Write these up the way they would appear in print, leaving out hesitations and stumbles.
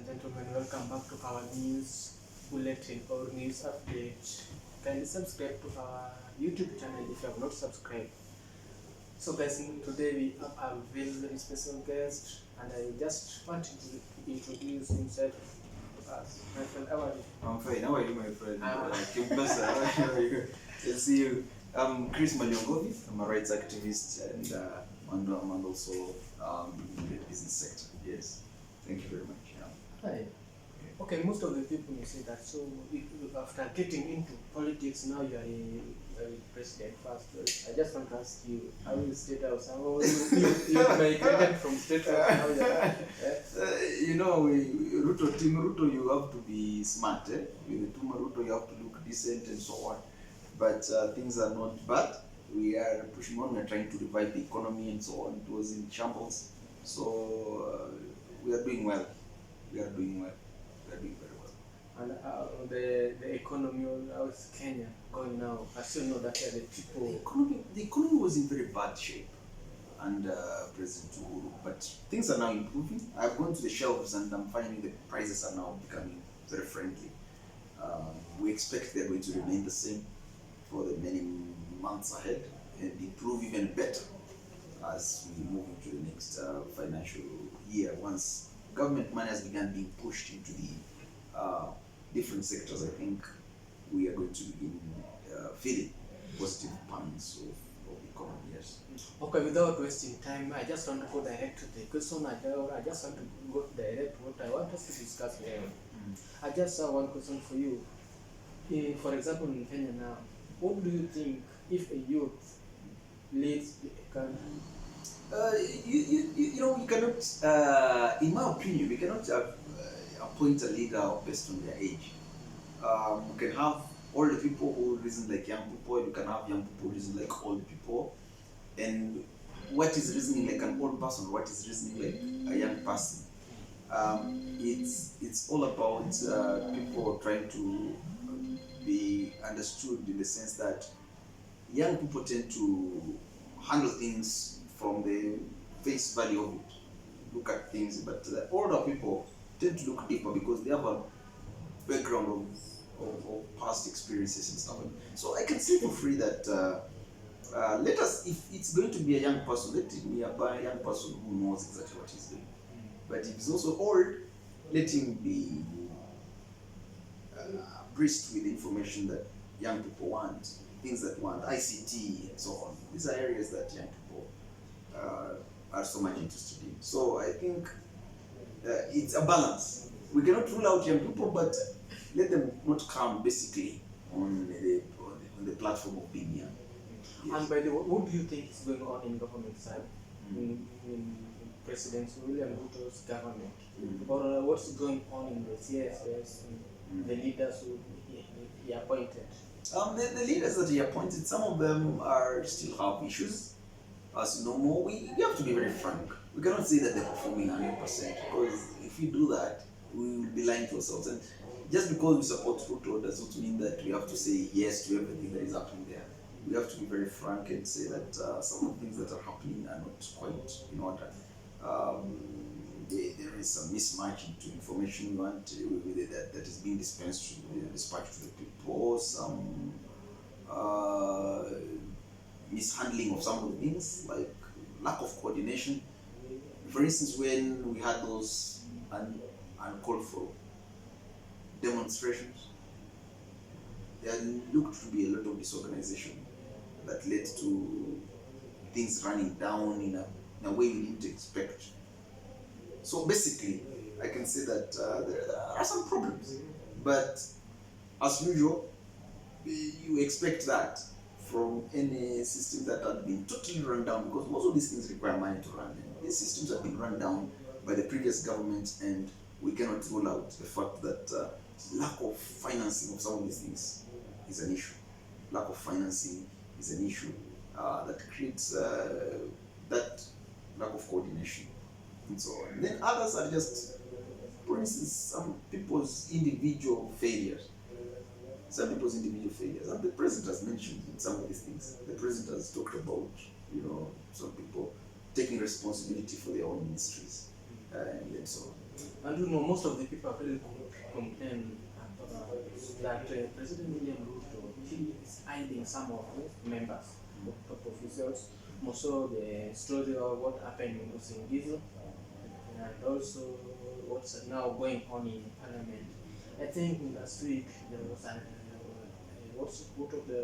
and gentlemen, welcome back to our news bulletin or news update. Kindly subscribe to our YouTube channel if you have not subscribed. So guys, today we have a very special guest, and I just wanted to introduce himself to us. My friend, how are you? I'm fine. How are you, my friend? Ah. Kimpasa, how are you? I'll see you. I'm Chris Maliongovi. I'm a rights activist and also in the business sector. Yes. Thank you very much. Yeah. Hi. Okay, most of the people will say that. So after getting into politics, now you are a president first. I just want to ask you, how is State House? How you migrated from State House? Now you are, You know, Team Ruto, you have to be smart. With Team Ruto, you have to look decent and so on. But things are not bad. We are pushing on. We are trying to revive the economy and so on. It was in shambles. So we are doing well. We are doing well. We are doing very well. and the economy, how is Kenya going now? I still know that the people. The economy was in very bad shape under President Uhuru, but things are now improving. I've gone to the shelves and I'm finding the prices are now becoming very friendly. We expect they're going to remain the same for the many months ahead and improve even better as we move into the next financial year. Once government money has begun being pushed into the different sectors, I think we are going to begin feeling positive pangs of the economy. Yes. Okay, without wasting time, I just want to go direct to the question. I just want to go direct to what I want us to discuss here. I just have one question for you. For example, in Kenya now, what do you think if a youth leads the country? You cannot, in my opinion, we cannot appoint a leader based on their age. We can have older people who reason like young people, you can have young people who reason like old people. And what is reasoning like an old person, what is reasoning like a young person? It's all about people trying to be understood in the sense that young people tend to handle things from the face value of it, look at things, but the older people tend to look deeper because they have a background of past experiences and stuff. So I can say for free that let us, if it's going to be a young person, let it be a young person who knows exactly what he's doing. But if he's also old, let him be brisked with information that young people want, things that want, ICT and so on. These are areas that young people are so much interested in. So I think it's a balance. We cannot rule out young people, but let them not come basically on the platform of being young. Yes. And by the way, what do you think is going on in government side, in President William Ruto's government, or what's going on in the CSS, the leaders who he appointed? The leaders that he appointed, some of them are still have issues. As you know more, we have to be very frank. We cannot say that they're performing 100% because if we do that, we will be lying to ourselves. And just because we support Ruto does not mean that we have to say yes to everything that is happening there. We have to be very frank and say that some of the things that are happening are not quite in order. There is some mismatch into information we want that is being dispatched to the people, some mishandling of some of the things, like lack of coordination. For instance, when we had those uncalled for demonstrations, there looked to be a lot of disorganization that led to things running down in a way we didn't expect. So basically, I can say that there are some problems, but as usual, you expect that from any system that had been totally run down, because most of these things require money to run them. These systems have been run down by the previous government, and we cannot rule out the fact that lack of financing of some of these things is an issue. Lack of financing is an issue that creates that lack of coordination and so on. Then others are just, for instance, some people's individual failures. And the president has mentioned some of these things. The president has talked about, some people taking responsibility for their own ministries and so on. And you know, most of the people really complain that President William Ruto he is hiding some of his members of top officials. Also, the story of what happened in Usingizo and also what's now going on in Parliament. I think last week there was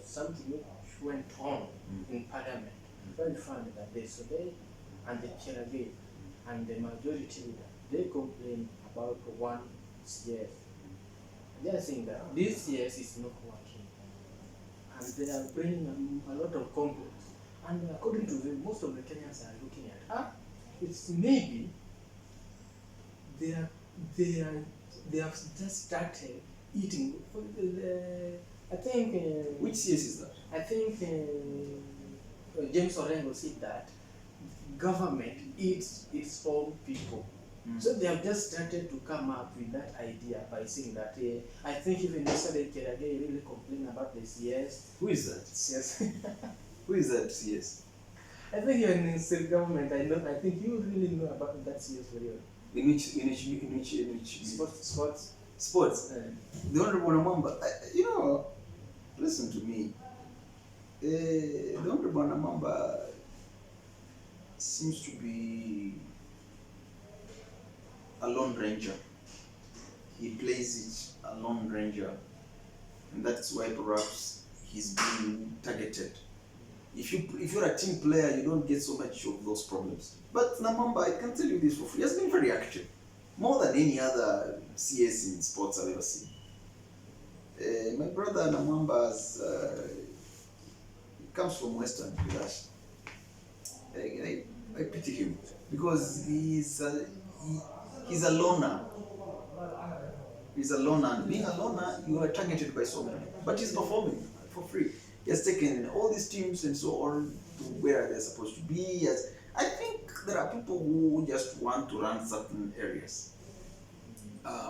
something which went on in Parliament. Very funny that they Sobe and the Cherage and the majority leader they complain about one CS. They are saying that this CS is not working, and they are bringing a lot of complaints. And according to them, most of the Kenyans are looking at, it's maybe they have just started eating. I think. Which CS is that? I think James Orengo said that government eats its own people. So they have just started to come up with that idea by saying that I think even yesterday Cherage really complained about the CS. Who is that? CS. Who is that CS? I think you're in state government. I think you really know about that CS very well. In which Sports. Sports. The Honorable Namamba, listen to me. The Honorable Namamba seems to be a lone ranger. He plays it a lone ranger, and that's why perhaps he's being targeted. If you're a team player, you don't get so much of those problems. But Namamba, I can tell you this for free, has been very active, more than any other CS in sports I've ever seen. My brother Namamba comes from Western Village. I pity him because he's a loner. He's a loner, and being a loner, you are targeted by so many. But he's performing for free. He has taken all these teams and so on to where they're supposed to be. I think there are people who just want to run certain areas.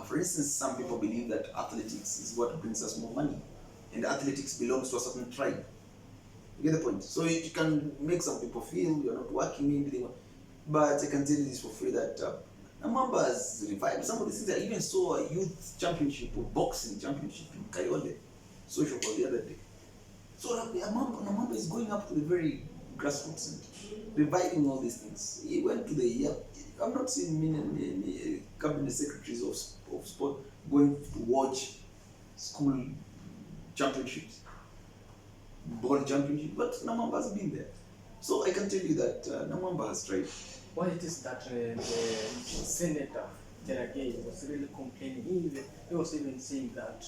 For instance, some people believe that athletics is what brings us more money, and athletics belongs to a certain tribe. You get the point? So you can make some people feel you're not working in, but I can tell you this for free that Namamba has revived some of the things. I even saw a youth championship or boxing championship in Kayole social for the other day. So Namamba is going up to the very grassroots and reviving all these things. He went to I've not seen many cabinet secretaries of sport going to watch school championships, ball championships, but Namamba has been there. So I can tell you that Namamba has tried. Why it is that the Senator Cherage was really complaining. He was even saying that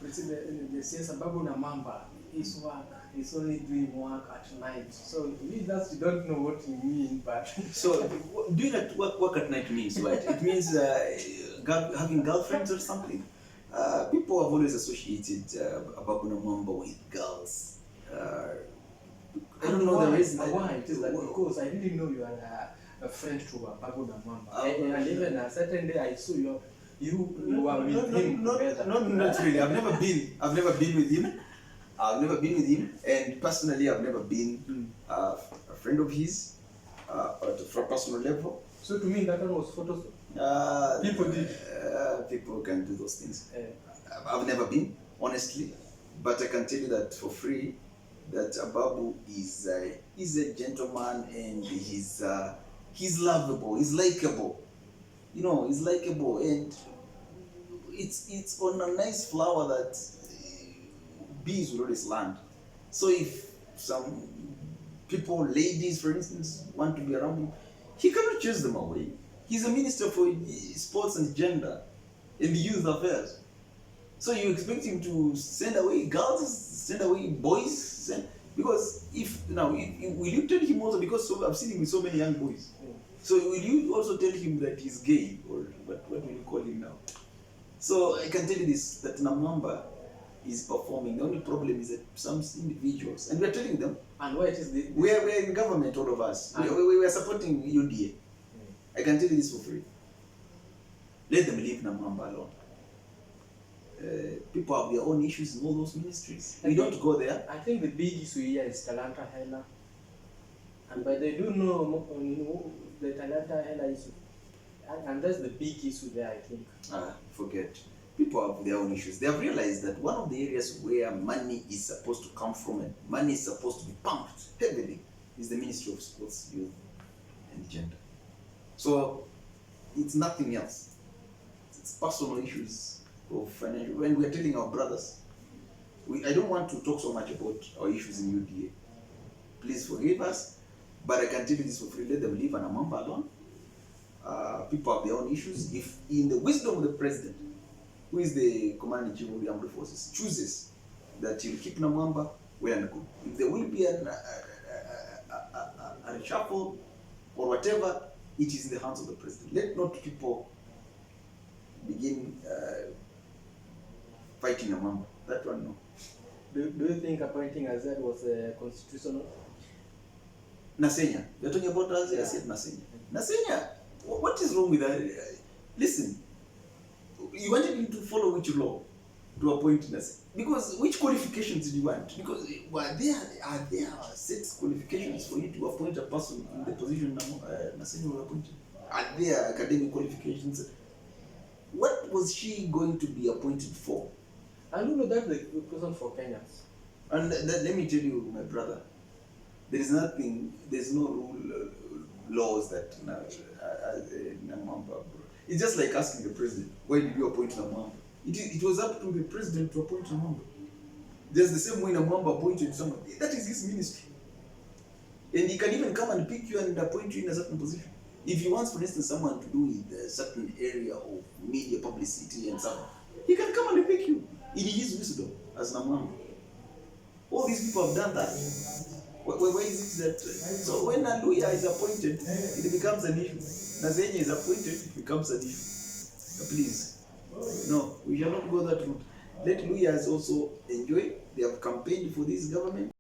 the CS Babu Namamba, his work, he's only doing work at night. So we just don't know what he means, but so doing at work at night means what? It means having girlfriends or something. People have always associated Babu Namamba with girls. I don't know the reason. Why it is that because I didn't know you are a friend to Babu Namamba. And even a certain day I saw you were with him together. No, not really. I've never been with him. And personally, I've never been a friend of his at a personal level. So to me, that one was photos. People did. People can do those things. I've never been, honestly, but I can tell you that for free, that Babu is a gentleman, and he's lovable, he's likable. He's likable, and it's on a nice flower that bees will always land. So if some people, ladies for instance, want to be around him, he cannot chase them away. He's a minister for sports and gender and youth affairs. So you expect him to send away girls, send away boys, because will you tell him also, because I've seen him with so many young boys. So will you also tell him that he's gay, or what will you call him now? So I can tell you this, that Namamba is performing. The only problem is that some individuals, and we are telling them, and why it is this? We are in government, all of us. We are supporting UDA. I can tell you this for free. Let them leave Namamba alone. People have their own issues in all those ministries. We don't go there. I think the big issue here is Talanta Hela. And but they do know the Talanta Hela issue. And that's the big issue there, I think. Forget. People have their own issues. They have realized that one of the areas where money is supposed to come from and money is supposed to be pumped heavily is the Ministry of Sports, Youth and Gender. So it's nothing else. It's personal issues of financial. When we are telling our brothers, I don't want to talk so much about our issues in UDA. Please forgive us, but I can tell you this for free. Let them leave Namwamba alone. People have their own issues. If in the wisdom of the president, who is the commander-in-chief of the armed forces, chooses that he'll keep Namwamba, well and good. If there will be a reshuffle or whatever, it is in the hands of the president. Let not people begin fighting Namwamba. That one, no. Do you think appointing Azad was constitutional? Nasenya. You're talking about Azad? Yeah. I said Nasenya. Nasenya, what is wrong with that? Listen, you wanted him to follow which law to appoint Nasenya? Because which qualifications do you want? Because are there set qualifications for you to appoint a person in the position Nasenya was appointed? Are there academic qualifications? What was she going to be appointed for? I don't know, that's the question for Kenyans. And let me tell you, my brother, there's no rule, laws that Namwamba. It's just like asking the president, why did you appoint Namwamba? It was up to the president to appoint Namwamba. Just the same way Namwamba appointed someone. That is his ministry. And he can even come and pick you and appoint you in a certain position. If he wants, for instance, someone to do with a certain area of media publicity and so on, he can come and pick you. In his wisdom, as Namwamba. All these people have done that. Why is it that? So when Luya is appointed, it becomes an issue. Nasenya is appointed, it becomes an issue. Please. No, we shall not go that route. Let Luyas also enjoy. They have campaigned for this government.